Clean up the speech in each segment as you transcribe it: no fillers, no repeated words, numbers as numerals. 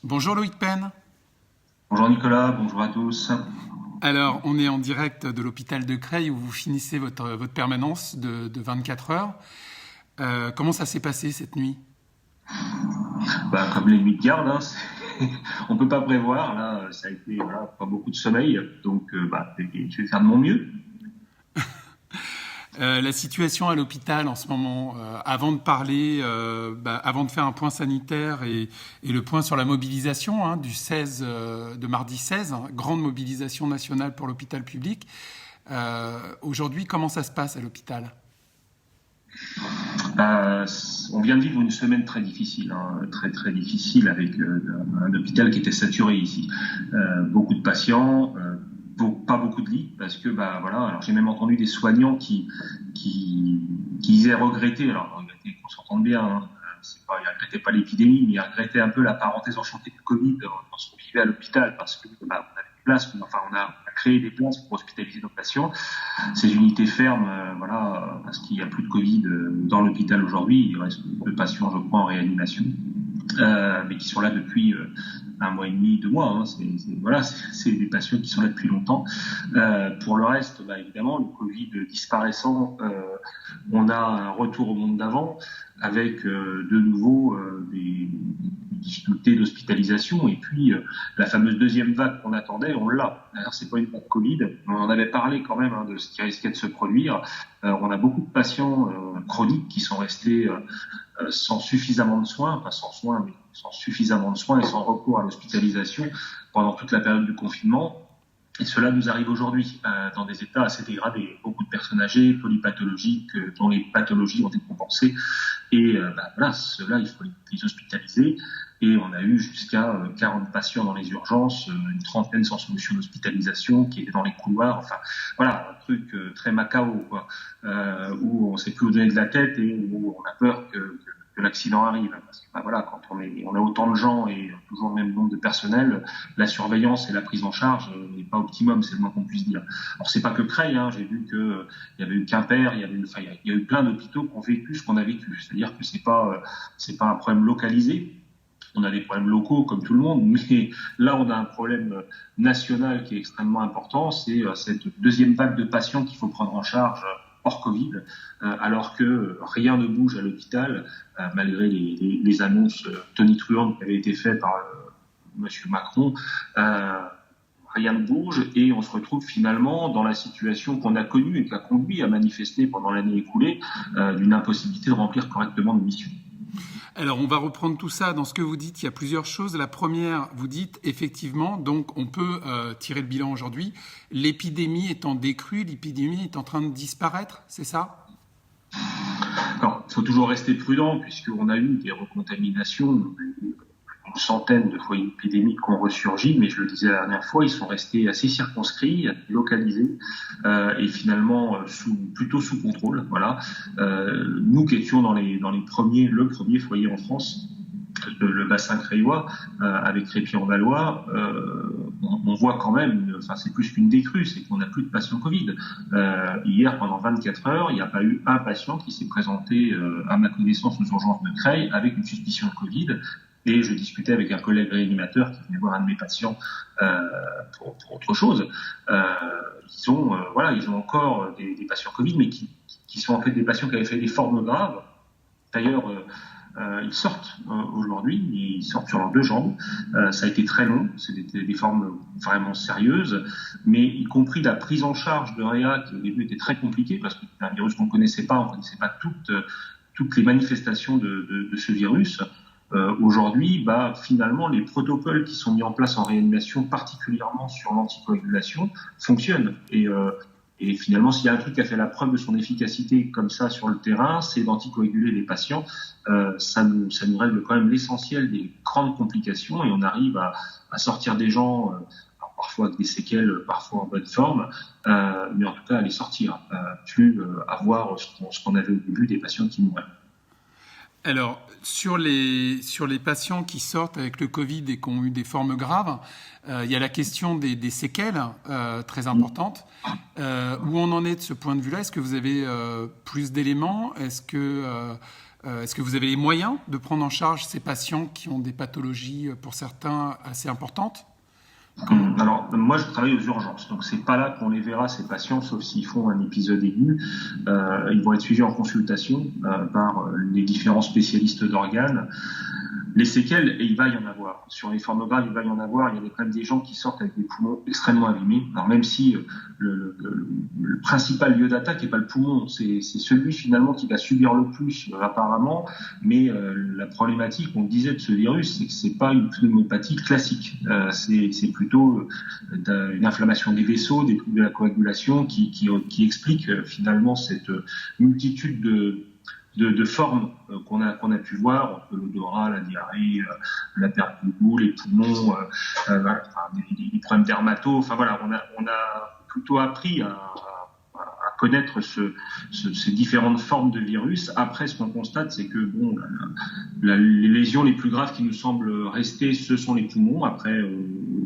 Bonjour Loïc Penn. Bonjour Nicolas, bonjour à tous. Alors, on est en direct de l'hôpital de Creil où vous finissez votre permanence de 24 heures. Comment ça s'est passé cette nuit? Comme les nuits de garde, on peut pas prévoir. Là, ça a été pas beaucoup de sommeil, donc je vais faire de mon mieux. La situation à l'hôpital en ce moment, avant de parler, avant de faire un point sanitaire et le point sur la mobilisation du 16, de mardi 16, grande mobilisation nationale pour l'hôpital public. Aujourd'hui, comment ça se passe à l'hôpital? Euh, on vient de vivre une semaine très difficile, très très difficile avec un hôpital qui était saturé ici. Beaucoup de patients, pas beaucoup de lits parce que Alors j'ai même entendu des soignants qui disaient regretter, alors regretter qu'on s'entende bien. Ils regrettaient pas l'épidémie, mais ils regrettaient un peu la parenthèse enchantée du Covid lorsqu'on vivait à l'hôpital parce que on avait des places, on a créé des places pour hospitaliser nos patients. Ces unités ferment, parce qu'il n'y a plus de Covid dans l'hôpital aujourd'hui. Il reste deux patients, je crois, en réanimation, mais qui sont là depuis un mois et demi, 2 mois. C'est des patients qui sont là depuis longtemps. Pour le reste, évidemment, le Covid disparaissant, on a un retour au monde d'avant avec de nouveau des difficultés d'hospitalisation et puis la fameuse deuxième vague qu'on attendait, on l'a. Alors c'est pas une vague Covid, on en avait parlé quand même de ce qui risquait de se produire. On a beaucoup de patients chroniques qui sont restés sans suffisamment de soins, pas sans soins, mais sans suffisamment de soins et sans recours à l'hospitalisation pendant toute la période du confinement. Et cela nous arrive aujourd'hui dans des états assez dégradés. Beaucoup de personnes âgées, polypathologiques, dont les pathologies ont été compensées. Et ceux-là, il faut les hospitaliser. Et on a eu jusqu'à 40 patients dans les urgences, une trentaine sans solution d'hospitalisation, qui étaient dans les couloirs. Enfin, voilà, un truc très macao, quoi, où on ne sait plus où donner de la tête et où on a peur que l'accident arrive. Parce que quand on a autant de gens et toujours le même nombre de personnel, la surveillance et la prise en charge n'est pas optimum, c'est le moins qu'on puisse dire. Alors c'est pas que Creil, j'ai vu que il y avait eu Quimper, il y a eu plein d'hôpitaux qui ont vécu ce qu'on a vécu. C'est-à-dire que c'est pas un problème localisé. On a des problèmes locaux comme tout le monde, mais là on a un problème national qui est extrêmement important, c'est cette deuxième vague de patients qu'il faut prendre en charge hors Covid, alors que rien ne bouge à l'hôpital, malgré les annonces tonitruantes qui avaient été faites par Monsieur Macron. Rien ne bouge et on se retrouve finalement dans la situation qu'on a connue et qui a conduit à manifester pendant l'année écoulée d'une impossibilité de remplir correctement nos missions. Alors, on va reprendre tout ça. Dans ce que vous dites, il y a plusieurs choses. La première, vous dites effectivement, donc on peut tirer le bilan aujourd'hui. L'épidémie est en décrue, l'épidémie est en train de disparaître, c'est ça? Alors, il faut toujours rester prudent puisqu'on a eu des recontaminations, une centaine de foyers épidémiques qui ont ressurgi, mais je le disais la dernière fois, ils sont restés assez circonscrits, localisés et finalement plutôt sous contrôle. Voilà. Nous qui étions le premier foyer en France, le bassin creillois, avec Crépy-en-Valois, on voit quand même, c'est plus qu'une décrue, c'est qu'on n'a plus de patients Covid. Hier, pendant 24 heures, il n'y a pas eu un patient qui s'est présenté, à ma connaissance, aux urgences de Creil avec une suspicion de Covid. Et je discutais avec un collègue réanimateur qui venait voir un de mes patients pour autre chose. Ils ont encore des patients Covid, mais qui sont en fait des patients qui avaient fait des formes graves. D'ailleurs, ils sortent aujourd'hui, ils sortent sur leurs deux jambes. Ça a été très long, c'est des formes vraiment sérieuses, mais y compris la prise en charge de Réa, qui au début était très compliquée, parce que c'est un virus qu'on ne connaissait pas, on ne connaissait pas toutes les manifestations de ce virus. Aujourd'hui, finalement, les protocoles qui sont mis en place en réanimation, particulièrement sur l'anticoagulation, fonctionnent. Et finalement, s'il y a un truc qui a fait la preuve de son efficacité comme ça sur le terrain, c'est d'anticoaguler les patients. Ça nous règle quand même l'essentiel des grandes complications et on arrive à sortir des gens, parfois avec des séquelles, parfois en bonne forme, mais en tout cas à les sortir, plus avoir ce qu'on avait au début, des patients qui mouraient. Alors, sur les patients qui sortent avec le Covid et qui ont eu des formes graves, il y a la question des séquelles très importantes. Où on en est de ce point de vue-là? Est-ce que vous avez plus d'éléments? Est-ce que Est-ce que vous avez les moyens de prendre en charge ces patients qui ont des pathologies, pour certains, assez importantes ? Alors, moi, je travaille aux urgences, donc c'est pas là qu'on les verra, ces patients, sauf s'ils font un épisode aigu. Ils vont être suivis en consultation par les différents spécialistes d'organes. Les séquelles, et il va y en avoir. Sur les formes graves, il va y en avoir. Il y a quand même des gens qui sortent avec des poumons extrêmement abîmés. Alors même si le principal lieu d'attaque n'est pas le poumon, c'est celui finalement qui va subir le plus apparemment. Mais la problématique, on le disait, de ce virus, c'est que c'est pas une pneumopathie classique. C'est plutôt une inflammation des vaisseaux, des troubles de la coagulation qui explique finalement cette multitude de formes qu'on a pu voir, entre l'odorat, la diarrhée, la perte de goût, les poumons, les problèmes dermato. Enfin voilà, on a plutôt appris à connaître ces différentes formes de virus. Après, ce qu'on constate, c'est que les lésions les plus graves qui nous semblent rester, ce sont les poumons. Après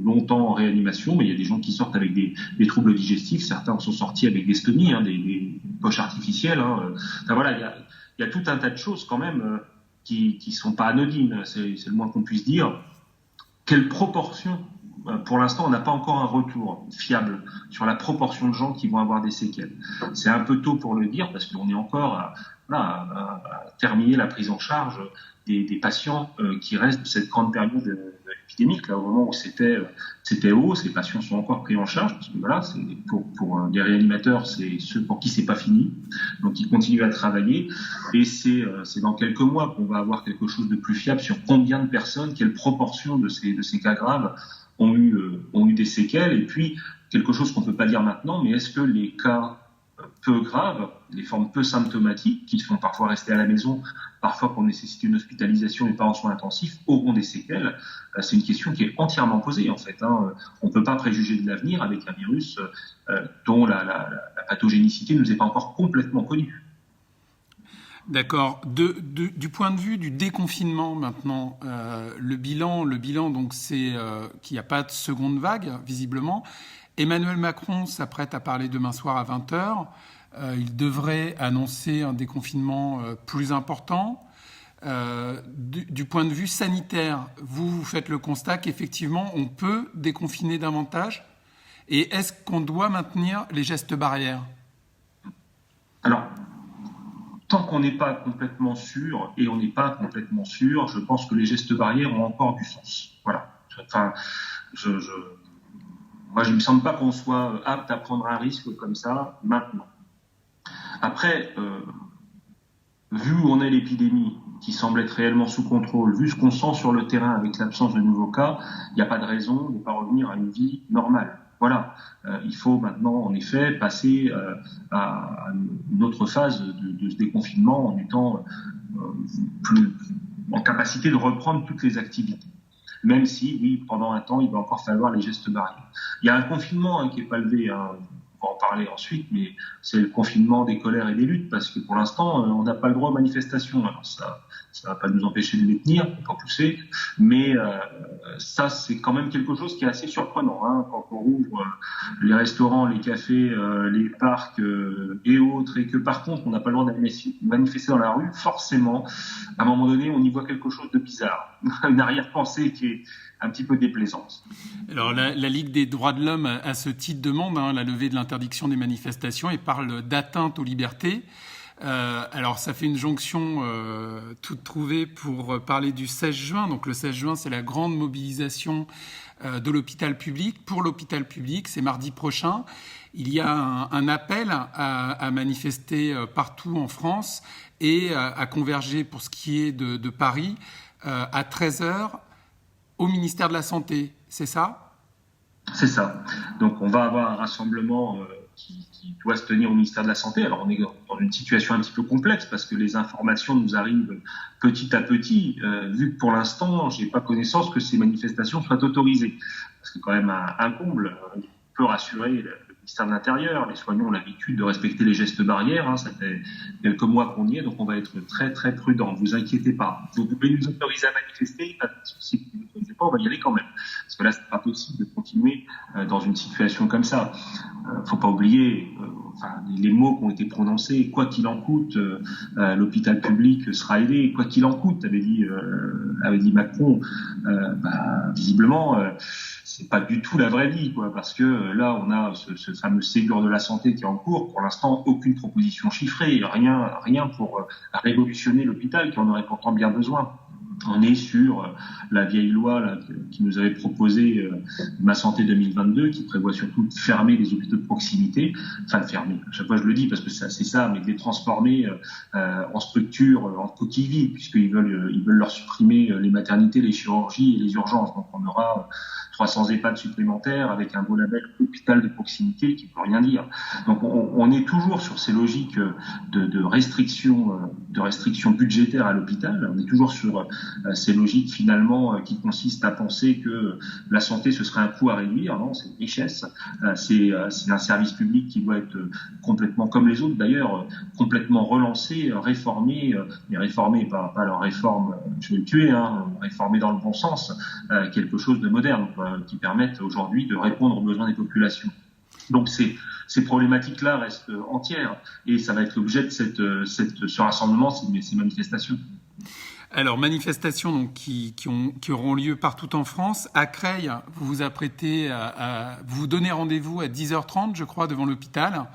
longtemps en réanimation, mais il y a des gens qui sortent avec des troubles digestifs. Certains sont sortis avec des stomies, des poches artificielles. Enfin voilà, il y a tout un tas de choses quand même qui sont pas anodines, c'est le moins qu'on puisse dire. Quelle proportion? Pour l'instant, on n'a pas encore un retour fiable sur la proportion de gens qui vont avoir des séquelles. C'est un peu tôt pour le dire parce qu'on est encore à terminer la prise en charge des patients qui restent de cette grande période épidémique. Là, au moment où c'était haut, ces patients sont encore pris en charge parce que voilà, c'est pour les réanimateurs, c'est ceux pour qui c'est pas fini, donc ils continuent à travailler. Et c'est dans quelques mois qu'on va avoir quelque chose de plus fiable sur combien de personnes, quelle proportion de ces cas graves ont eu des séquelles. Et puis quelque chose qu'on peut pas dire maintenant, mais est-ce que les cas peu graves, les formes peu symptomatiques, qui font parfois rester à la maison, parfois qu'on nécessite une hospitalisation et pas en soins intensifs, auront des séquelles? C'est une question qui est entièrement posée en fait. On ne peut pas préjuger de l'avenir avec un virus dont la pathogénicité ne nous est pas encore complètement connue. D'accord. Du point de vue du déconfinement maintenant, le bilan, donc c'est qu'il n'y a pas de seconde vague visiblement. Emmanuel Macron s'apprête à parler demain soir à 20h. Il devrait annoncer un déconfinement plus important. Du point de vue sanitaire, vous faites le constat qu'effectivement, on peut déconfiner davantage. Et est-ce qu'on doit maintenir les gestes barrières ? Alors, tant qu'on n'est pas complètement sûr, et on n'est pas complètement sûr, je pense que les gestes barrières ont encore du sens. Voilà. Enfin, moi, je ne me semble pas qu'on soit apte à prendre un risque comme ça maintenant. Après, vu où on est l'épidémie, qui semble être réellement sous contrôle, vu ce qu'on sent sur le terrain avec l'absence de nouveaux cas, il n'y a pas de raison de ne pas revenir à une vie normale. Voilà. Il faut maintenant, en effet, passer à une autre phase de ce déconfinement en étant plus en capacité de reprendre toutes les activités. Même si, oui, pendant un temps, il va encore falloir les gestes barrières. Il y a un confinement qui n'est pas levé, on va en parler ensuite, mais c'est le confinement des colères et des luttes, parce que pour l'instant, on n'a pas le droit aux manifestations. Alors ça va pas nous empêcher de les tenir, on peut en pousser, mais ça, c'est quand même quelque chose qui est assez surprenant. Quand on ouvre les restaurants, les cafés, les parcs et autres, et que par contre, on n'a pas le droit de manifester dans la rue, forcément, à un moment donné, on y voit quelque chose de bizarre, une arrière-pensée qui est un petit peu déplaisante. Alors la Ligue des droits de l'homme, à ce titre, demande la levée de l'interdiction des manifestations et parle d'atteinte aux libertés. Alors ça fait une jonction toute trouvée pour parler du 16 juin. Donc le 16 juin, c'est la grande mobilisation de l'hôpital public. Pour l'hôpital public, c'est mardi prochain. Il y a un appel à manifester partout en France et à converger pour ce qui est de Paris à 13h au ministère de la Santé. C'est ça ? C'est ça. Donc on va avoir un rassemblement qui doit se tenir au ministère de la Santé. Alors on est dans une situation un petit peu complexe parce que les informations nous arrivent petit à petit, vu que pour l'instant, j'ai pas connaissance que ces manifestations soient autorisées. Parce que quand même un comble, on peut rassurer le ministère de l'Intérieur, les soignants ont l'habitude de respecter les gestes barrières, ça fait quelques mois qu'on y est, donc on va être très très prudent, ne vous inquiétez pas. Vous pouvez nous autoriser à manifester, pas de souci, si vous ne nous autorisez pas, on va y aller quand même. Parce que là, c'est pas possible de continuer dans une situation comme ça. faut pas oublier les mots qui ont été prononcés. Quoi qu'il en coûte, l'hôpital public sera aidé. Quoi qu'il en coûte, avait dit Macron. Visiblement, c'est pas du tout la vraie vie, quoi, parce que là, on a ce fameux Ségur de la santé qui est en cours. Pour l'instant, aucune proposition chiffrée, rien pour révolutionner l'hôpital qui en aurait pourtant bien besoin. On est sur la vieille loi là, qui nous avait proposé Ma Santé 2022, qui prévoit surtout de fermer les hôpitaux de proximité, enfin de fermer, à chaque fois je le dis parce que c'est ça, mais de les transformer en structures, en coquilles vides, puisqu'ils veulent leur supprimer les maternités, les chirurgies et les urgences. Donc on aura 300 EHPAD supplémentaires avec un beau label hôpital de proximité qui ne peut rien dire. Donc on est toujours sur ces logiques de restrictions budgétaires à l'hôpital. On est toujours sur ces logiques finalement qui consistent à penser que la santé ce serait un coût à réduire. Non, c'est une richesse. C'est un service public qui doit être complètement comme les autres d'ailleurs, complètement relancé, réformé, mais réformé pas leur réforme, je vais le tuer, réformé dans le bon sens, quelque chose de moderne, quoi, qui permettent aujourd'hui de répondre aux besoins des populations. Donc ces problématiques-là restent entières et ça va être l'objet de ce rassemblement, ces manifestations. Alors, manifestations donc, qui auront lieu partout en France. À Creil, vous vous apprêtez vous vous donnez rendez-vous à 10h30, je crois, devant l'hôpital.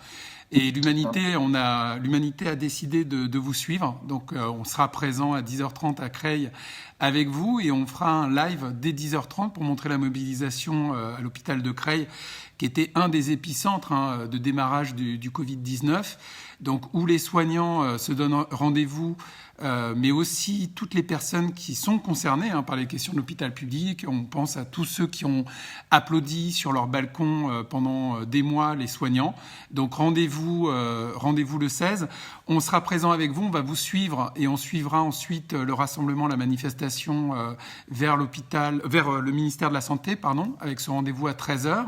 Et l'humanité a décidé de vous suivre. Donc, on sera présent à 10h30 à Creil avec vous et on fera un live dès 10h30 pour montrer la mobilisation à l'hôpital de Creil, qui était un des épicentres de démarrage du Covid-19. Donc, où les soignants se donnent rendez-vous, mais aussi toutes les personnes qui sont concernées par les questions de l'hôpital public. On pense à tous ceux qui ont applaudi sur leur balcon pendant des mois les soignants. Donc rendez-vous le 16. On sera présent avec vous, on va vous suivre et on suivra ensuite le rassemblement, la manifestation vers le ministère de la Santé, avec ce rendez-vous à 13h.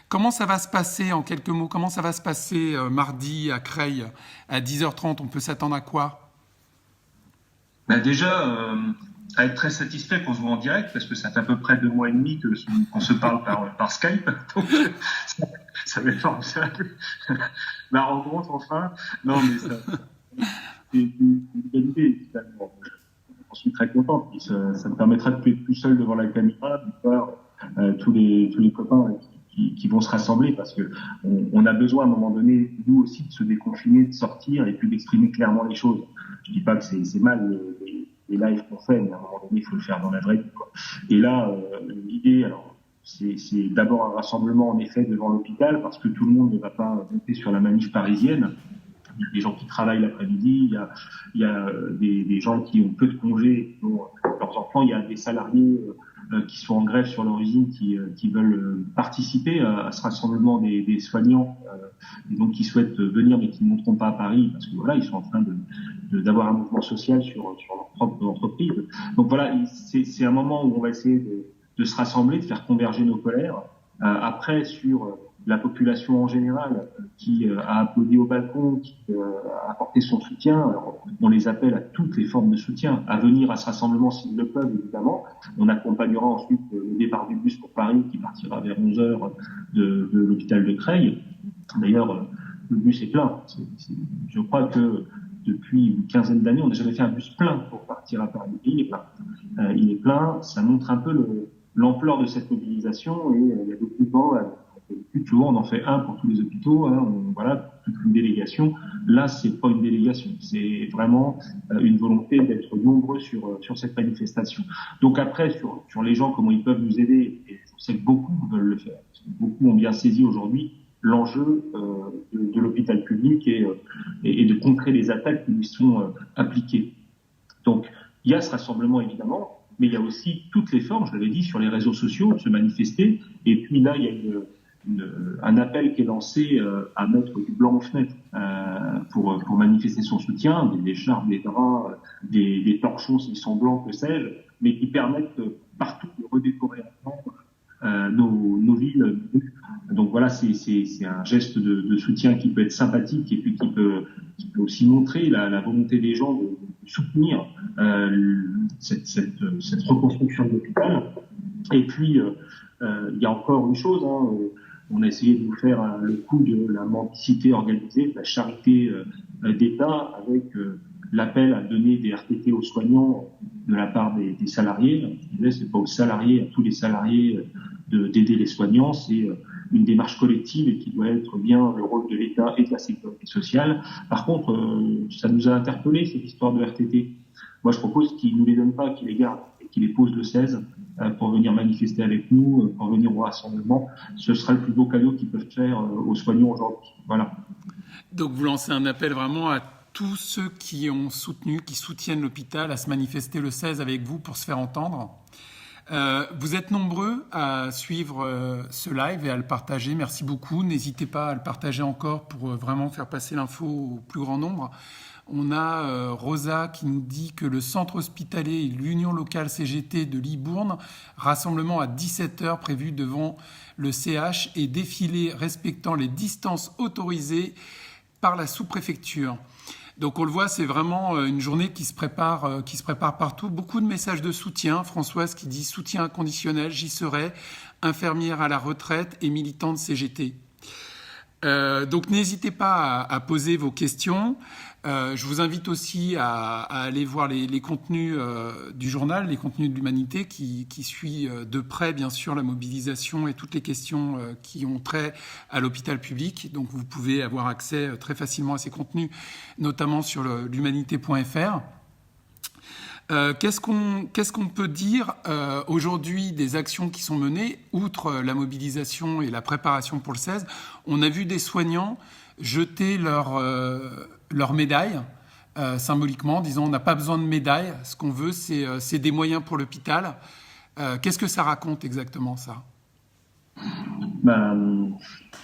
Comment ça va se passer, en quelques mots, comment ça va se passer mardi à Creil à 10h30? On peut s'attendre à quoi? Déjà, à être très satisfait qu'on se voit en direct, parce que ça fait à peu près 2 mois et demi qu'on se parle par Skype. Donc, ça va être formidable. La rencontre, enfin. Non, mais c'est une bonne idée, finalement. J'en suis très content. Puis ça me permettra de plus être tout seul devant la caméra, de voir tous les copains qui vont se rassembler, parce que on a besoin à un moment donné, nous aussi, de se déconfiner, de sortir et puis d'exprimer clairement les choses. Je dis pas que c'est mal les lives qu'on fait, mais à un moment donné, il faut le faire dans la vraie vie, quoi. Et là, l'idée, alors, c'est d'abord un rassemblement en effet devant l'hôpital, parce que tout le monde ne va pas monter sur la manif parisienne. Il y a des gens qui travaillent l'après-midi, il y a des gens qui ont peu de congés, qui ont leurs enfants, il y a des salariés qui sont en grève sur leur usine, qui veulent participer à ce rassemblement des soignants, et donc qui souhaitent venir mais qui ne monteront pas à Paris parce que voilà, ils sont en train d'avoir un mouvement social sur leur propre entreprise. Donc voilà, c'est un moment où on va essayer de se rassembler, de faire converger nos colères. Après, sur la population en général qui a applaudi au balcon, qui a apporté son soutien. Alors, on les appelle à toutes les formes de soutien, à venir à ce rassemblement s'ils le peuvent, évidemment. On accompagnera ensuite le départ du bus pour Paris qui partira vers 11h de l'hôpital de Creil. D'ailleurs, le bus est plein. Je crois que depuis une quinzaine d'années, on n'a jamais fait un bus plein pour partir à Paris. Il est plein. Il est plein. Ça montre un peu l'ampleur de cette mobilisation et il y a beaucoup de gens. Souvent, on en fait un pour tous les hôpitaux, toute une délégation. Là, c'est pas une délégation, c'est vraiment une volonté d'être nombreux sur cette manifestation. Donc après, sur les gens, comment ils peuvent nous aider, et je sais que beaucoup veulent le faire. Beaucoup ont bien saisi aujourd'hui l'enjeu de l'hôpital public et de contrer les attaques qui lui sont appliquées. Donc, il y a ce rassemblement, évidemment, mais il y a aussi toutes les formes, je l'avais dit, sur les réseaux sociaux, de se manifester. Et puis là, il y a un appel qui est lancé à mettre du blanc aux fenêtres pour manifester son soutien, des écharpes, des draps, des torchons s'ils sont blancs, que sais-je, mais qui permettent partout de redécorer nos villes. Donc voilà, c'est un geste de soutien qui peut être sympathique et puis qui peut aussi montrer la volonté des gens de soutenir cette reconstruction de l'hôpital. Et puis il y a encore une chose, on a essayé de nous faire le coup de la mendicité organisée, de la charité d'État, avec l'appel à donner des RTT aux soignants de la part des salariés. C'est pas aux salariés, à tous les salariés d'aider les soignants, c'est une démarche collective et qui doit être bien le rôle de l'État et de la sécurité sociale. Par contre, ça nous a interpellés, cette histoire de RTT. Moi, je propose qu'ils ne nous les donnent pas, qu'ils les gardent et qu'ils les posent le 16 pour venir manifester avec nous, pour venir au rassemblement. Ce sera le plus beau cadeau qu'ils peuvent faire aux soignants aujourd'hui. Voilà. Donc vous lancez un appel vraiment à tous ceux qui ont soutenu, qui soutiennent l'hôpital, à se manifester le 16 avec vous pour se faire entendre. Vous êtes nombreux à suivre ce live et à le partager. Merci beaucoup. N'hésitez pas à le partager encore pour vraiment faire passer l'info au plus grand nombre. On a Rosa qui nous dit que le centre hospitalier et l'union locale CGT de Libourne, rassemblement à 17h prévu devant le CH et défilé respectant les distances autorisées par la sous-préfecture. Donc on le voit, c'est vraiment une journée qui se prépare partout. Beaucoup de messages de soutien. Françoise qui dit soutien inconditionnel, j'y serai, infirmière à la retraite et militante CGT. Donc n'hésitez pas à poser vos questions. Je vous invite aussi à aller voir les contenus du journal, les contenus de l'Humanité qui suit de près bien sûr la mobilisation et toutes les questions qui ont trait à l'hôpital public. Donc vous pouvez avoir accès très facilement à ces contenus, notamment sur l'humanité.fr. Qu'est-ce qu'on peut dire aujourd'hui des actions qui sont menées, outre la mobilisation et la préparation pour le 16? On a vu des soignants jeter leur médaille symboliquement, disant on n'a pas besoin de médaille, ce qu'on veut c'est des moyens pour l'hôpital. Qu'est-ce que ça raconte exactement ça?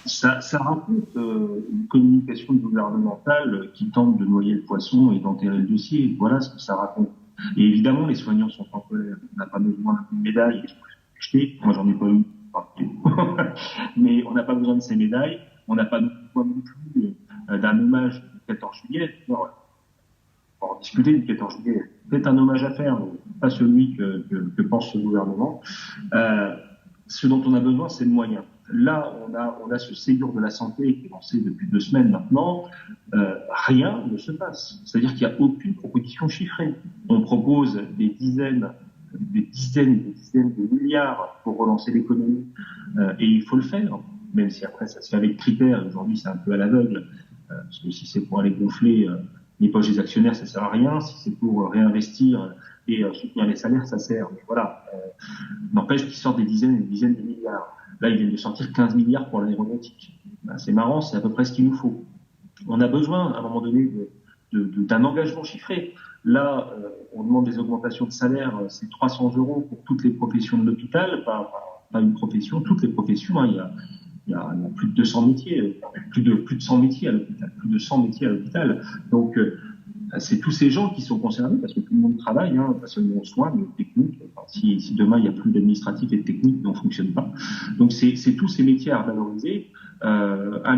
Ça raconte une communication gouvernementale qui tente de noyer le poisson et d'enterrer le dossier. Voilà ce que ça raconte. Et évidemment, les soignants sont en colère. On n'a pas besoin d'une médaille. Moi, j'en ai pas eu. Mais on n'a pas besoin de ces médailles. On n'a pas besoin non plus d'un hommage du 14 juillet. On va en discuter du 14 juillet. C'est un hommage à faire, mais pas celui que pense ce gouvernement. Ce dont on a besoin, c'est de moyens. Là, on a ce Ségur de la santé qui est lancé depuis 2 semaines maintenant. Rien ne se passe. C'est-à-dire qu'il n'y a aucune proposition chiffrée. On propose des dizaines et des dizaines de milliards pour relancer l'économie. Et il faut le faire, même si après ça se fait avec critères. Aujourd'hui, c'est un peu à l'aveugle. Parce que si c'est pour aller gonfler les poches des actionnaires, ça sert à rien. Si c'est pour réinvestir et soutenir les salaires, ça sert. Mais voilà, n'empêche qu'ils sortent des dizaines et des dizaines de milliards. Là, ils viennent de sortir 15 milliards pour l'aéronautique. C'est marrant, c'est à peu près ce qu'il nous faut. On a besoin, à un moment donné, d'un engagement chiffré. Là, on demande des augmentations de salaire, c'est 300 € pour toutes les professions de l'hôpital, pas une profession, toutes les professions. Il y a plus de 200 métiers, plus de 100 métiers à l'hôpital, plus de 100 métiers à l'hôpital. Donc, c'est tous ces gens qui sont concernés parce que tout le monde travaille, pas seulement aux soins, mais aux techniques. Enfin, si demain il n'y a plus d'administratifs et de techniques, on ne fonctionne pas. Donc c'est tous ces métiers à valoriser. 1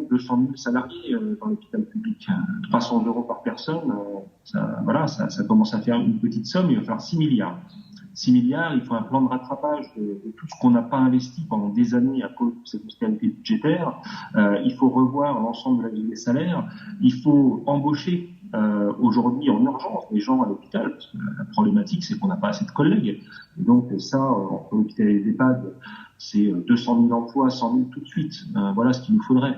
200 000 salariés dans l'hôpital public, 300 € par personne, ça commence à faire une petite somme. Il va falloir 6 milliards. 6 milliards, il faut un plan de rattrapage de tout ce qu'on n'a pas investi pendant des années à cause de cette austérité budgétaire. Il faut revoir l'ensemble de la grille des salaires. Il faut embaucher aujourd'hui en urgence les gens à l'hôpital, parce que la problématique c'est qu'on n'a pas assez de collègues. Et donc ça, entre l'hôpital et les EHPAD, c'est 200 000 emplois, 100 000 tout de suite. Voilà ce qu'il nous faudrait.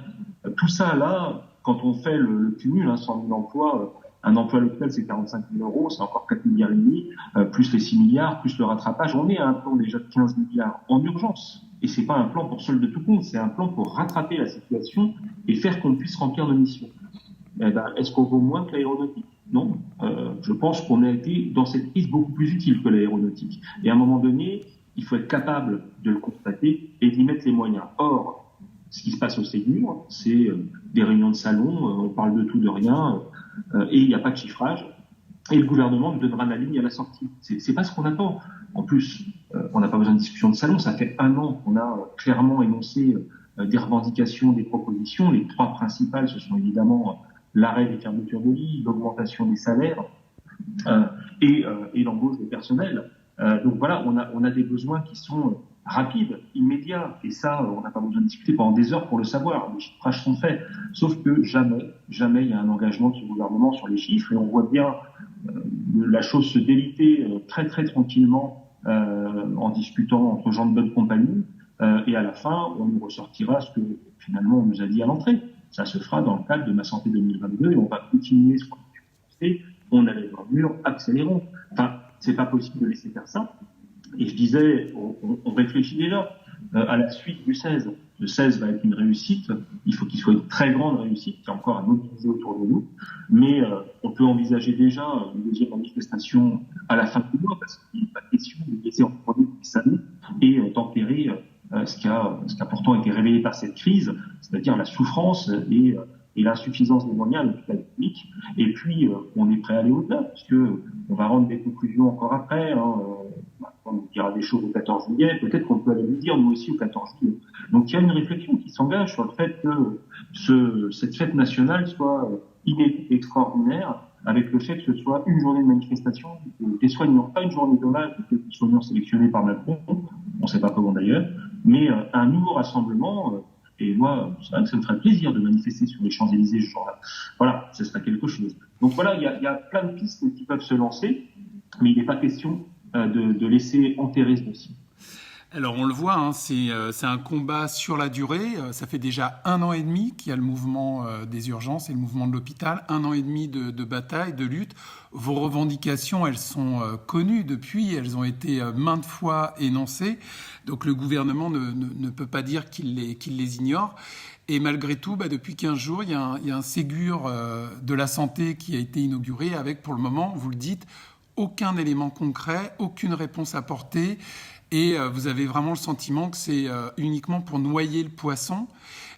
Tout ça là, quand on fait le cumul, 100 000 emplois, un emploi à l'hôpital c'est 45 000 €, c'est encore 4 milliards et demi, plus les 6 milliards, plus le rattrapage. On est à un plan déjà de 15 milliards en urgence. Et c'est pas un plan pour solde de tout compte, c'est un plan pour rattraper la situation et faire qu'on puisse remplir nos missions. Est-ce qu'on vaut moins que l'aéronautique? Non. Je pense qu'on a été dans cette crise beaucoup plus utile que l'aéronautique. Et à un moment donné, il faut être capable de le constater et d'y mettre les moyens. Or, ce qui se passe au Ségur, c'est des réunions de salon, on parle de tout, de rien, et il n'y a pas de chiffrage. Et le gouvernement nous donnera la ligne à la sortie. C'est pas ce qu'on attend. En plus, on n'a pas besoin de discussion de salon. Ça fait 1 an qu'on a clairement énoncé des revendications, des propositions. Les 3 principales, ce sont évidemment l'arrêt des fermetures de lits, l'augmentation des salaires et l'embauche de personnel. Donc voilà, on a des besoins qui sont rapides, immédiats, et ça, on n'a pas besoin de discuter pendant des heures pour le savoir. Les chiffrages sont faits, sauf que jamais il y a un engagement de ce gouvernement sur les chiffres, et on voit bien la chose se déliter très très tranquillement en discutant entre gens de bonne compagnie, et à la fin, on nous ressortira ce que finalement on nous a dit à l'entrée. Ça se fera dans le cadre de Ma Santé 2022, et on va continuer ce qu'on a fait. On allait dans le mur, accélérons. Enfin, c'est pas possible de laisser faire ça. Et je disais, on réfléchit déjà à la suite du 16. Le 16 va être une réussite. Il faut qu'il soit une très grande réussite. Il y a encore à mobiliser autour de nous. Mais on peut envisager déjà une deuxième manifestation à la fin du mois, parce qu'il n'est pas question de laisser en premier les salons et tempérer ce qui a pourtant été révélé par cette crise, c'est-à-dire la souffrance et l'insuffisance des moyens à l'hôpital public. Et puis, on est prêt à aller au-delà, puisque on va rendre des conclusions encore après. On nous dira des choses au 14 juillet. Peut-être qu'on peut aller le dire, nous aussi, au 14 juillet. Donc, il y a une réflexion qui s'engage sur le fait que cette fête nationale soit inédite et extraordinaire, avec le fait que ce soit une journée de manifestation des soignants, pas une journée d'hommage des soignants sélectionnés par Macron, on ne sait pas comment d'ailleurs, mais un nouveau rassemblement. Et moi, c'est vrai que ça me ferait plaisir de manifester sur les Champs-Élysées ce jour-là. Voilà, ce serait quelque chose. Donc voilà, il y a plein de pistes qui peuvent se lancer, mais il n'est pas question de laisser enterrer ce dossier. Alors on le voit, hein, c'est un combat sur la durée. Ça fait déjà 1 an et demi qu'il y a le mouvement des urgences et le mouvement de l'hôpital. 1 an et demi de bataille, de lutte. Vos revendications, elles sont connues depuis. Elles ont été maintes fois énoncées. Donc le gouvernement ne peut pas dire qu'il les ignore. Et malgré tout, depuis 15 jours, il y a un Ségur de la santé qui a été inauguré avec, pour le moment, vous le dites, aucun élément concret, aucune réponse apportée. Et vous avez vraiment le sentiment que c'est uniquement pour noyer le poisson.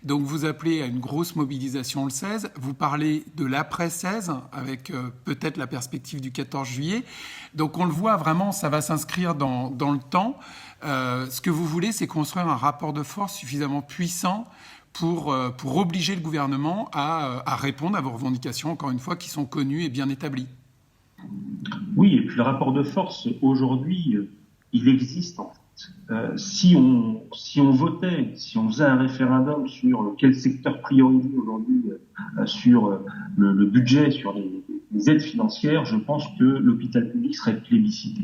Donc vous appelez à une grosse mobilisation le 16. Vous parlez de l'après-16 avec peut-être la perspective du 14 juillet. Donc on le voit vraiment, ça va s'inscrire dans le temps. Ce que vous voulez, c'est construire un rapport de force suffisamment puissant pour obliger le gouvernement à répondre à vos revendications, encore une fois, qui sont connues et bien établies. Oui, et puis le rapport de force, aujourd'hui, il existe en fait. Si on votait, si on faisait un référendum sur quel secteur prioriser aujourd'hui sur le budget, sur les aides financières, je pense que l'hôpital public serait plébiscité.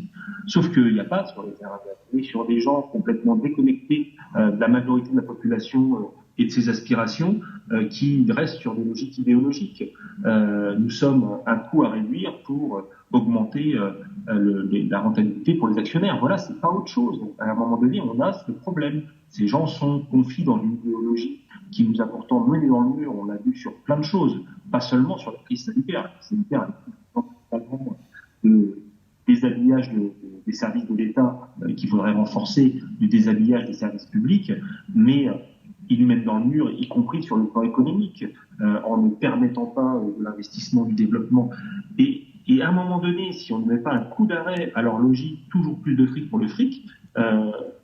Sauf qu'il n'y a pas sur les terrains et sur des gens complètement déconnectés de la majorité de la population et de ses aspirations qui restent sur des logiques idéologiques. Nous sommes un coût à réduire pour augmenter la rentabilité pour les actionnaires. Voilà, c'est pas autre chose. Donc, à un moment donné, on a ce problème. Ces gens sont confiés dans une idéologie qui nous a pourtant mené dans le mur. On l'a vu sur plein de choses, pas seulement sur la crise sanitaire. La crise sanitaire est totalement déshabillage des services de l'État qu'il faudrait renforcer, du déshabillage des services publics, mais ils nous mettent dans le mur, y compris sur le plan économique, en ne permettant pas de l'investissement, du développement. Et à un moment donné, si on ne met pas un coup d'arrêt à leur logique, toujours plus de fric pour le fric,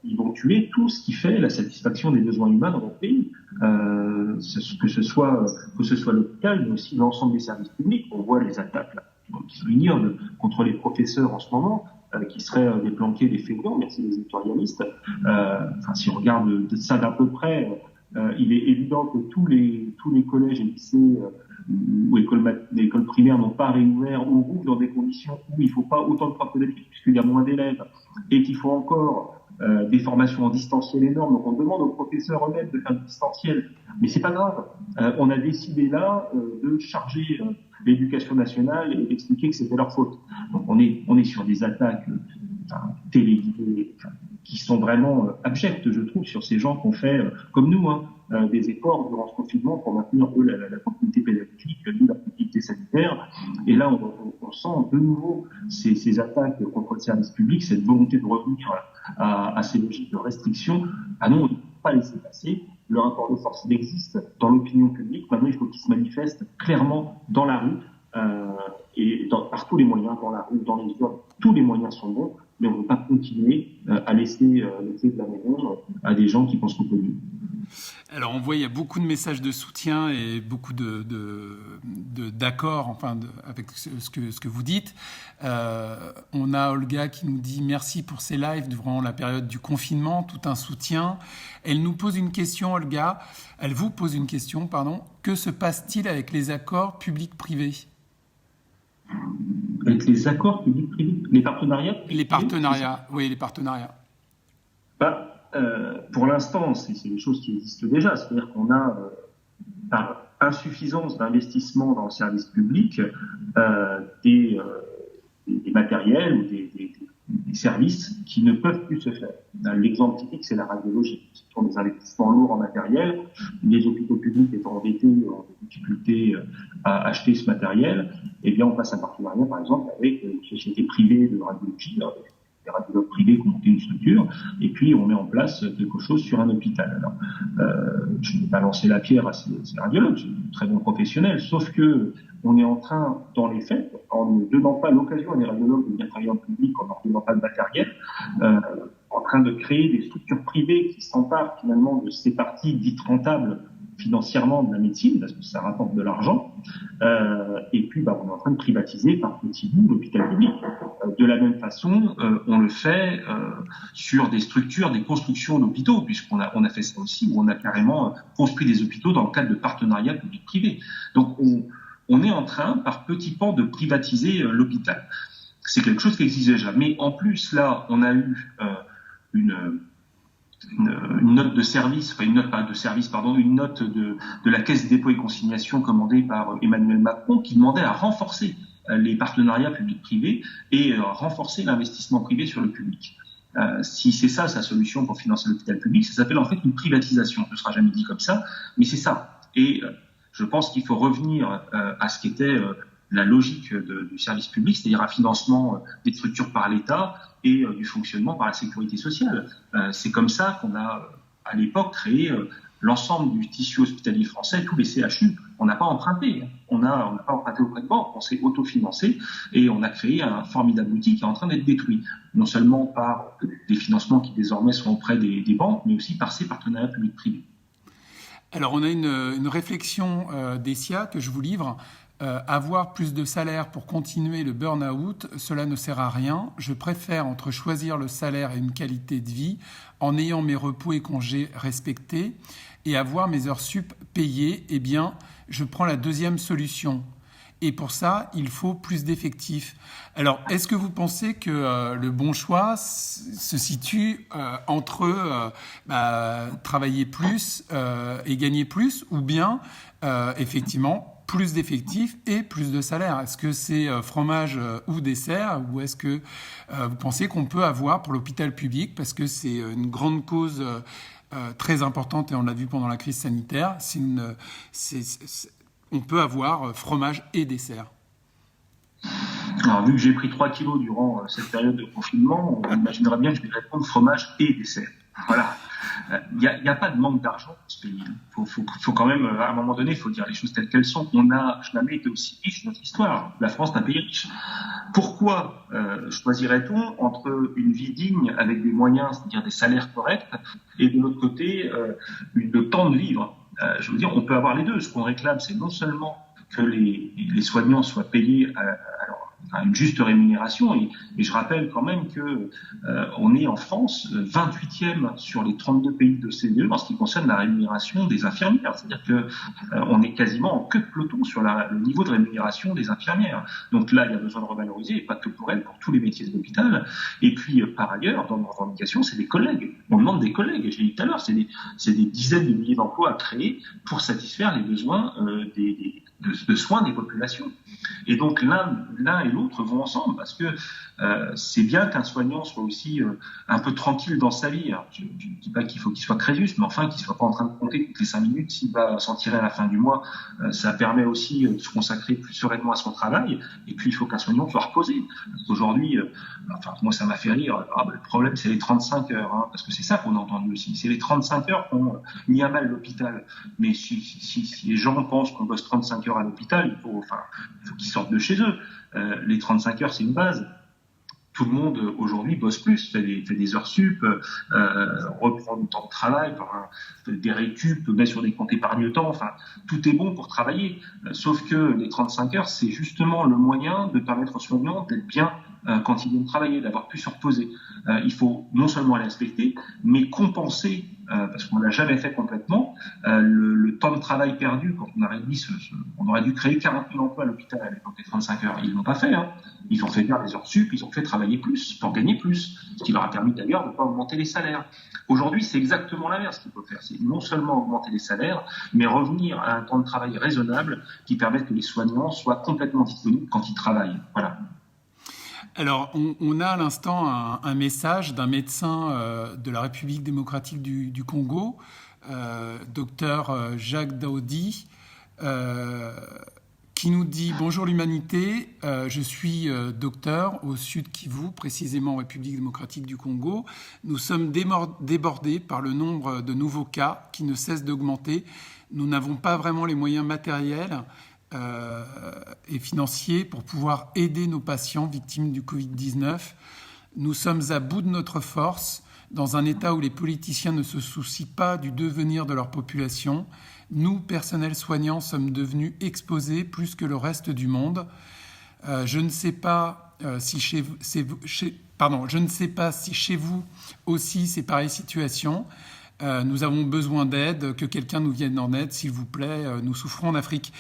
ils vont tuer tout ce qui fait la satisfaction des besoins humains dans notre pays. Que ce soit l'hôpital, mais aussi l'ensemble des services publics. On voit les attaques là, qui sont ignobles contre les professeurs en ce moment, qui seraient des planqués, des feignants, merci les éditorialistes. Si on regarde ça d'à peu près, il est évident que tous les collèges et lycées ou écoles primaires n'ont pas réouvert ou rouvrent dans des conditions où il ne faut pas autant de profs que d'habitude puisqu'il y a moins d'élèves et qu'il faut encore des formations en distanciel énormes. Donc on demande aux professeurs eux-mêmes de faire du distanciel, mais c'est pas grave. On a décidé là de charger l'éducation nationale et d'expliquer que c'était leur faute. Donc on est sur des attaques télévisées qui sont vraiment abjectes, je trouve, sur ces gens qui ont fait, comme nous, des efforts durant ce confinement pour maintenir eux la continuité pédagogique, nous la continuité sanitaire. Et là, on sent de nouveau ces attaques contre le service public, cette volonté de revenir à ces logiques de restriction. Ah non, on ne peut pas laisser passer. Le rapport de force, il existe dans l'opinion publique. Maintenant, il faut qu'il se manifeste clairement dans la rue et par tous les moyens, dans la rue, dans les urnes. Tous les moyens sont bons, mais on ne peut pas continuer à laisser de la maison à des gens qui pensent qu'on peut mieux. Alors on voit, il y a beaucoup de messages de soutien et beaucoup d'accord, enfin, avec ce que vous dites. On a Olga qui nous dit merci pour ces lives durant la période du confinement, tout un soutien. Elle nous pose une question, Olga. Elle vous pose une question, pardon. Que se passe-t-il avec les accords publics-privés ? Avec les accords publics-privés, les partenariats. Les partenariats, oui, les partenariats. Pour l'instant, c'est des choses qui existent déjà. C'est-à-dire qu'on a, par insuffisance d'investissement dans le service public, des matériels ou des services qui ne peuvent plus se faire. L'exemple typique, c'est la radiologie. Ce sont des investissements lourds en matériel. Les hôpitaux publics étant endettés, ont des difficultés à acheter ce matériel. Eh bien, on passe un partenariat, par exemple, avec une société privée de radiologie, des radiologues privés qui ont monté une structure, et puis on met en place quelque chose sur un hôpital. Alors, je ne vais pas lancer la pierre à ces radiologues, c'est de très bons professionnels, sauf que on est en train, dans les faits, en ne donnant pas l'occasion à des radiologues de venir travailler en public, en leur donnant pas de matériel, en train de créer des structures privées qui s'emparent finalement de ces parties dites rentables financièrement de la médecine, parce que ça rapporte de l'argent, et puis on est en train de privatiser par petits bouts l'hôpital public. De la même façon, on le fait sur des structures, des constructions d'hôpitaux, puisqu'on a fait ça aussi, où on a carrément construit des hôpitaux dans le cadre de partenariats publics-privés. Donc on est en train, par petits pans, de privatiser l'hôpital. C'est quelque chose qui existe déjà. Mais en plus, là, on a eu une note de service, enfin une note de la Caisse des dépôts et consignations commandée par Emmanuel Macron qui demandait à renforcer les partenariats publics-privés et renforcer l'investissement privé sur le public. Si c'est ça sa solution pour financer l'hôpital public, ça s'appelle en fait une privatisation. Ce ne sera jamais dit comme ça, mais c'est ça. Et je pense qu'il faut revenir à ce qu'était la logique du service public, c'est-à-dire un financement des structures par l'État et du fonctionnement par la sécurité sociale. C'est comme ça qu'on a, à l'époque, créé l'ensemble du tissu hospitalier français, tous les CHU. On n'a pas emprunté. On n'a pas emprunté auprès de banques, on s'est autofinancé et on a créé un formidable outil qui est en train d'être détruit. Non seulement par des financements qui désormais sont auprès des banques, mais aussi par ces partenariats publics-privés. Alors, on a une réflexion d'Essia que je vous livre. Avoir plus de salaire pour continuer le burn-out, cela ne sert à rien. Je préfère entre choisir le salaire et une qualité de vie en ayant mes repos et congés respectés et avoir mes heures sup payées. Eh bien, je prends la deuxième solution. Et pour ça, il faut plus d'effectifs. Alors, est-ce que vous pensez que le bon choix se situe entre travailler plus et gagner plus, ou bien, effectivement, plus d'effectifs et plus de salaire? Est-ce que c'est fromage ou dessert, ou est-ce que vous pensez qu'on peut avoir pour l'hôpital public, parce que c'est une grande cause très importante et on l'a vu pendant la crise sanitaire, on peut avoir fromage et dessert? Alors, vu que j'ai pris 3 kilos durant cette période de confinement, on imaginera bien que je vais répondre fromage et dessert. Voilà. Il n'y a pas de manque d'argent dans ce pays. Faut quand même, à un moment donné, il faut dire les choses telles qu'elles sont. On n'a jamais été aussi riche de notre histoire. La France est un pays riche. Pourquoi choisirait-on entre une vie digne avec des moyens, c'est-à-dire des salaires corrects, et de l'autre côté, le temps de vivre? Je veux dire, on peut avoir les deux. Ce qu'on réclame, c'est non seulement que les soignants soient payés à une juste rémunération, et je rappelle quand même que on est en France 28e sur les 32 pays de l'OCDE en ce qui concerne la rémunération des infirmières. C'est-à-dire que on est quasiment en queue de peloton sur le niveau de rémunération des infirmières. Donc là, il y a besoin de revaloriser, et pas que pour elles, pour tous les métiers de l'hôpital. Et puis, par ailleurs, dans nos revendications, c'est des collègues. On demande des collègues, et je l'ai dit tout à l'heure, c'est des dizaines de milliers d'emplois à créer pour satisfaire les besoins de soins des populations. Et donc l'un et l'autre vont ensemble, parce que c'est bien qu'un soignant soit aussi un peu tranquille dans sa vie. Alors, je ne dis pas qu'il faut qu'il soit Crésus, mais enfin qu'il ne soit pas en train de compter toutes les 5 minutes s'il va s'en tirer à la fin du mois. Ça permet aussi de se consacrer plus sereinement à son travail. Et puis il faut qu'un soignant soit reposé. Parce qu'aujourd'hui, moi ça m'a fait rire. Le problème c'est les 35 heures, parce que c'est ça qu'on a entendu aussi. C'est les 35 heures qu'on mis à mal l'hôpital. Mais si les gens pensent qu'on bosse 35 heures à l'hôpital, il faut qu'ils sortent de chez eux. Les 35 heures, c'est une base. tout le monde aujourd'hui bosse plus, fait des heures sup, reprend du temps de travail, des récup, met sur des comptes épargne-temps, enfin tout est bon pour travailler. Sauf que les 35 heures, c'est justement le moyen de permettre aux soignants d'être bien quand ils viennent travailler, d'avoir pu se reposer. Il faut non seulement les respecter, mais compenser, parce qu'on ne l'a jamais fait complètement, le temps de travail perdu quand on a réduit on aurait dû créer 40 000 emplois à l'hôpital à l'époque des 35 heures. Ils ne l'ont pas fait. Ils ont fait faire des heures sup, ils ont fait travailler plus pour gagner plus, ce qui leur a permis d'ailleurs de ne pas augmenter les salaires. Aujourd'hui, c'est exactement l'inverse qu'il faut faire. C'est non seulement augmenter les salaires, mais revenir à un temps de travail raisonnable qui permette que les soignants soient complètement disponibles quand ils travaillent. Voilà. Alors, on a à l'instant un message d'un médecin de la République démocratique du Congo, docteur Jacques Daoudi, qui nous dit « Bonjour l'humanité, je suis docteur au Sud Kivu, précisément en République démocratique du Congo. Nous sommes débordés par le nombre de nouveaux cas qui ne cesse d'augmenter. Nous n'avons pas vraiment les moyens matériels et financiers pour pouvoir aider nos patients victimes du Covid-19. Nous sommes à bout de notre force, dans un état où les politiciens ne se soucient pas du devenir de leur population. Nous, personnels soignants, sommes devenus exposés plus que le reste du monde. Je ne sais pas si chez vous aussi c'est pareille situation. Nous avons besoin d'aide, que quelqu'un nous vienne en aide, s'il vous plaît. Nous souffrons en Afrique. »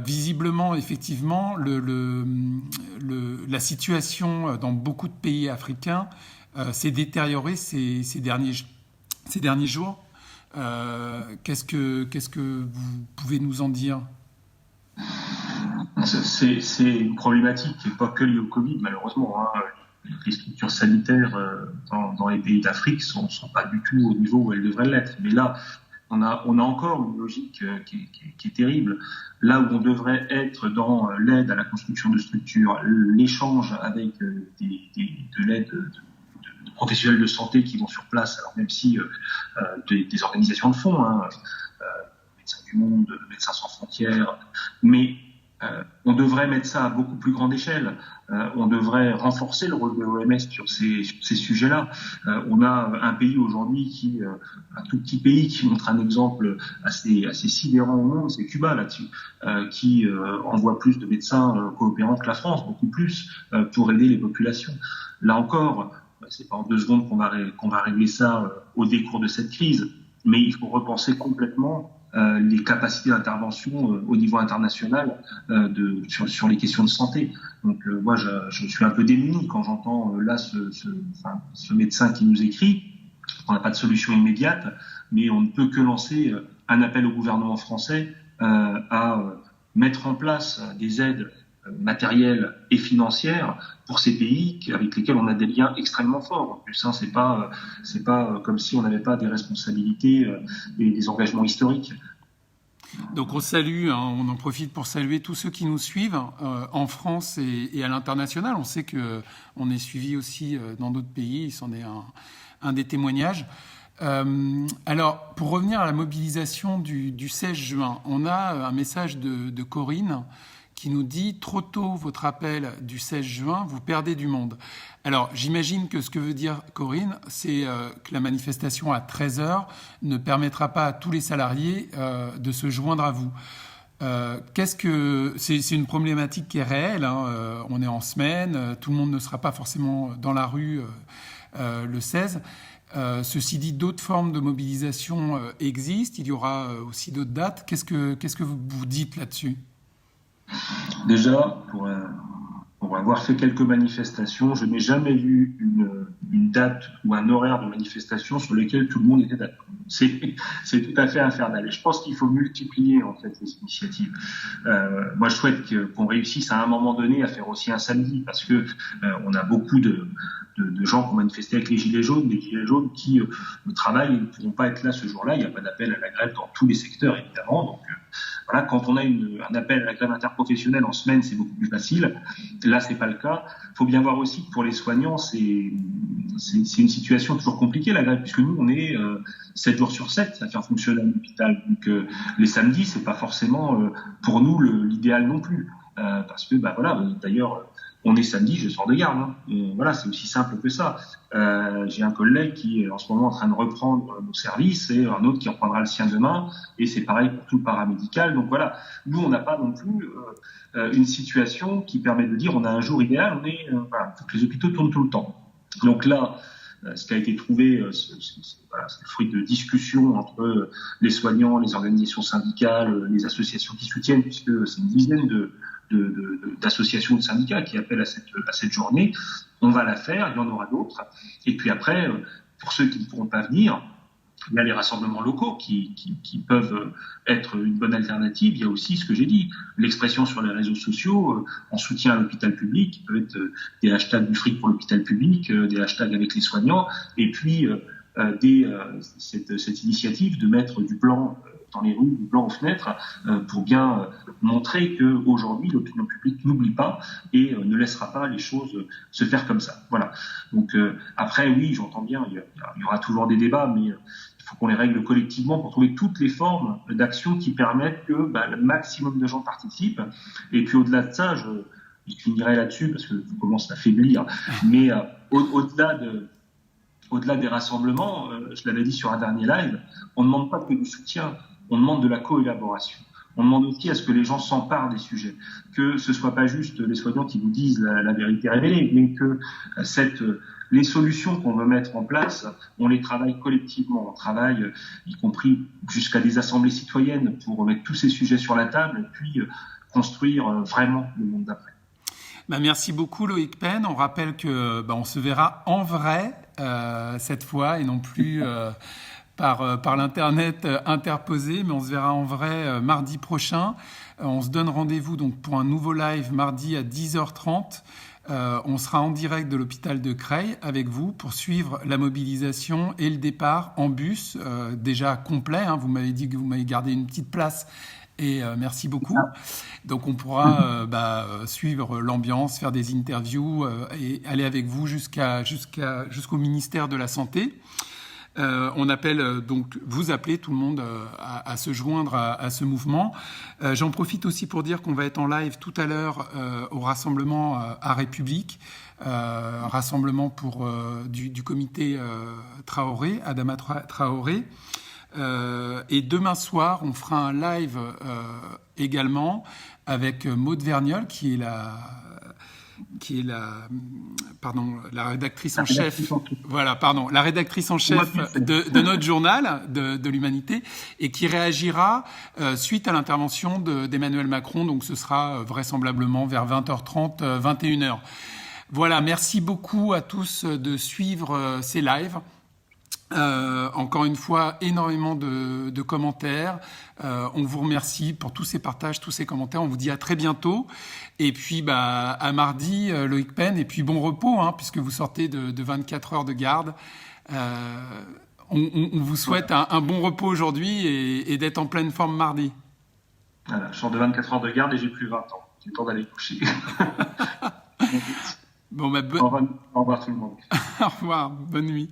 Visiblement, effectivement, la situation dans beaucoup de pays africains s'est détériorée ces derniers jours. Qu'est-ce que vous pouvez nous en dire ? C'est une problématique qui n'est pas que liée au Covid, malheureusement. Les structures sanitaires dans les pays d'Afrique sont pas du tout au niveau où elles devraient l'être. Mais là, on a encore une logique qui est terrible. Là où on devrait être dans l'aide à la construction de structures, l'échange avec de l'aide de professionnels de santé qui vont sur place, alors même si des organisations le font, Médecins du Monde, Médecins sans frontières, mais on devrait mettre ça à beaucoup plus grande échelle. On devrait renforcer le rôle de l'OMS sur ces sujets-là. On a un pays aujourd'hui un tout petit pays qui montre un exemple assez sidérant au monde, c'est Cuba là-dessus, qui envoie plus de médecins coopérants que la France, beaucoup plus, pour aider les populations. Là encore, c'est pas en 2 secondes qu'on va régler ça au décours de cette crise, mais il faut repenser complètement les capacités d'intervention au niveau international sur les questions de santé. Donc moi, je suis un peu démuni quand j'entends là ce médecin qui nous écrit qu'on n'a pas de solution immédiate, mais on ne peut que lancer un appel au gouvernement français à mettre en place des aides matérielles et financières pour ces pays avec lesquels on a des liens extrêmement forts. En plus, c'est pas comme si on n'avait pas des responsabilités et des engagements historiques. Donc on salue, on en profite pour saluer tous ceux qui nous suivent en France et à l'international. On sait qu'on est suivi aussi dans d'autres pays, c'en est un des témoignages. Alors, pour revenir à la mobilisation du 16 juin, on a un message de Corinne qui nous dit « Trop tôt, votre appel du 16 juin, vous perdez du monde ». Alors, j'imagine que ce que veut dire Corinne, c'est que la manifestation à 13h ne permettra pas à tous les salariés de se joindre à vous. C'est une problématique qui est réelle, on est en semaine, tout le monde ne sera pas forcément dans la rue le 16. Ceci dit, d'autres formes de mobilisation existent, il y aura aussi d'autres dates. Qu'est-ce que vous dites là-dessus ? Déjà, pour avoir fait quelques manifestations, je n'ai jamais vu une date ou un horaire de manifestation sur lequel tout le monde était d'accord. C'est tout à fait infernal. Et je pense qu'il faut multiplier en fait les initiatives. Moi, je souhaite qu'on réussisse à un moment donné à faire aussi un samedi, parce que on a beaucoup de gens qui ont manifesté avec les gilets jaunes, des gilets jaunes qui travaillent et ne pourront pas être là ce jour-là. Il n'y a pas d'appel à la grève dans tous les secteurs, évidemment. Donc, voilà, quand on a un appel à la grève interprofessionnelle en semaine, c'est beaucoup plus facile. Là, c'est pas le cas. Il faut bien voir aussi que pour les soignants, c'est une situation toujours compliquée, la grève, puisque nous, on est 7 jours sur 7 à faire fonctionner un hôpital. Donc, les samedis, c'est pas forcément pour nous l'idéal non plus. Parce que, voilà, d'ailleurs, On est samedi, je sors de garde. Hein. Voilà, c'est aussi simple que ça. J'ai un collègue qui est en ce moment en train de reprendre nos services et un autre qui reprendra le sien demain. Et c'est pareil pour tout le paramédical. Donc voilà, nous, on n'a pas non plus une situation qui permet de dire on a un jour idéal. Voilà, faut que les hôpitaux tournent tout le temps. Donc là, ce qui a été trouvé, c'est le fruit de discussions entre les soignants, les organisations syndicales, les associations qui soutiennent, puisque c'est une dizaine d'associations de syndicats qui appellent à cette journée. On va la faire, il y en aura d'autres. Et puis après, pour ceux qui ne pourront pas venir, il y a les rassemblements locaux qui peuvent être une bonne alternative. Il y a aussi ce que j'ai dit, l'expression sur les réseaux sociaux en soutien à l'hôpital public, qui peut être des hashtags du fric pour l'hôpital public, des hashtags avec les soignants, et puis cette initiative de mettre du blanc dans les rues, du blanc aux fenêtres, pour bien montrer qu'aujourd'hui, l'opinion publique n'oublie pas et ne laissera pas les choses se faire comme ça. Voilà. Donc après, oui, j'entends bien, il y aura toujours des débats, mais il faut qu'on les règle collectivement pour trouver toutes les formes d'action qui permettent que le maximum de gens participent. Et puis au-delà de ça, je finirai là-dessus parce que je commence à faiblir, mais au-delà des rassemblements, je l'avais dit sur un dernier live, on ne demande pas que du soutien, on demande de la collaboration. On demande aussi à ce que les gens s'emparent des sujets, que ce soit pas juste les soignants qui vous disent la vérité révélée, mais que les solutions qu'on veut mettre en place, on les travaille collectivement. On travaille, y compris jusqu'à des assemblées citoyennes, pour mettre tous ces sujets sur la table et puis construire vraiment le monde d'après. Merci beaucoup Loïc Penn. On rappelle que on se verra en vrai cette fois et non plus par l'internet interposé, mais on se verra en vrai mardi prochain. On se donne rendez-vous donc pour un nouveau live mardi à 10h30. On sera en direct de l'hôpital de Creil avec vous pour suivre la mobilisation et le départ en bus, déjà complet. Hein. Vous m'avez dit que vous m'avez gardé une petite place et merci beaucoup. Donc on pourra suivre l'ambiance, faire des interviews et aller avec vous jusqu'au ministère de la Santé. On appelle donc vous appelez tout le monde à se joindre à ce mouvement. J'en profite aussi pour dire qu'on va être en live tout à l'heure au rassemblement à République, rassemblement du comité Traoré, Adama Traoré. Et demain soir, on fera un live également avec Maude Vergnol, qui est la rédactrice en chef. Voilà, la rédactrice en chef de notre journal de l'Humanité et qui réagira suite à l'intervention d'Emmanuel Macron. Donc, ce sera vraisemblablement vers 20h30, 21h. Voilà, merci beaucoup à tous de suivre ces lives. Encore une fois, énormément de commentaires. On vous remercie pour tous ces partages, tous ces commentaires. On vous dit à très bientôt. Et puis, à mardi, Loïc Penn. Et puis, bon repos, hein, puisque vous sortez de 24 heures de garde. On vous souhaite un bon repos aujourd'hui et d'être en pleine forme mardi. Voilà, je sors de 24 heures de garde et j'ai plus 20 ans. J'ai le temps d'aller coucher. Bon, au revoir tout le monde. Au revoir, bonne nuit.